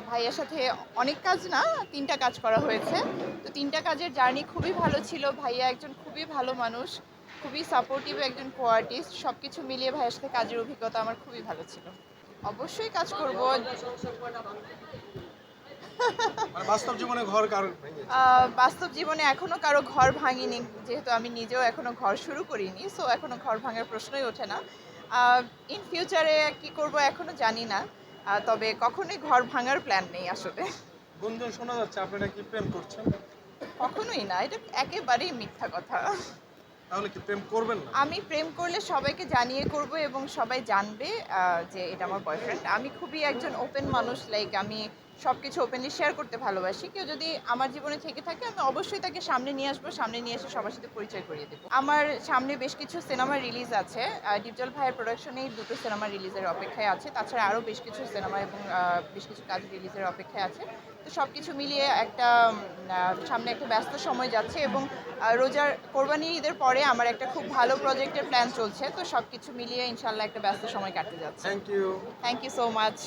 ভাইয়ার সাথে অনেক কাজ না, ৩টা কাজ করা হয়েছে। তো ৩টা কাজের জার্নি খুবই ভালো ছিল। ভাইয়া একজন খুবই ভালো মানুষ, খুবই সাপোর্টিভ একজন কো-আর্টিস্ট। সবকিছু মিলিয়ে ভাইয়ার সাথে কাজের অভিজ্ঞতা আমার খুবই ভালো ছিল। অবশ্যই কাজ করব। মানে বাস্তব জীবনে ঘর কার ভেঙেছে? বাস্তব জীবনে এখনো কারো ঘর ভাঙিনি। যেহেতু আমি নিজেও এখনো ঘর শুরু করিনি। সো এখনো ঘর ভাঙার প্রশ্নই ওঠে না। ইন ফিউচারে কি করব এখনো জানি না। তবে কখনোই ঘর ভাঙার প্ল্যান নেই আসলে। গুঞ্জন শোনা যাচ্ছে আপনি নাকি প্রেম করছেন। কখনোই না। এটা একেবারেই মিথ্যা কথা। তাহলে কি প্রেম করবেন না? আমি প্রেম করলে সবাইকে জানিয়ে করব এবং সবাই জানবে যে এটা আমার বয়ফ্রেন্ড। আমি খুবই একজন ওপেন মানুষ, লাইক আমি সবকিছু ওপেনলি শেয়ার করতে ভালোবাসি। কেউ যদি আমার জীবনে থেকে থাকে আমি অবশ্যই তাকে সামনে নিয়ে আসবো, সামনে নিয়ে এসে সবার সাথে পরিচয় করিয়ে দেবো। আমার সামনে বেশ কিছু সিনেমা রিলিজ আছে। ডিপজল ভাইয়ের প্রোডাকশনেই 2টো সিনেমা রিলিজের অপেক্ষায় আছে। তাছাড়া আরও বেশ কিছু সিনেমা এবং বেশ কিছু কাজ রিলিজের অপেক্ষায় আছে। তো সব কিছু মিলিয়ে একটা সামনে একটা ব্যস্ত সময় যাচ্ছে এবং রোজার কোরবানির ঈদের পরে আমার একটা খুব ভালো প্রজেক্টের প্ল্যান চলছে। তো সব কিছু মিলিয়ে ইনশাল্লাহ একটা ব্যস্ত সময় কাটতে যাচ্ছে। Thank you. Thank you so much.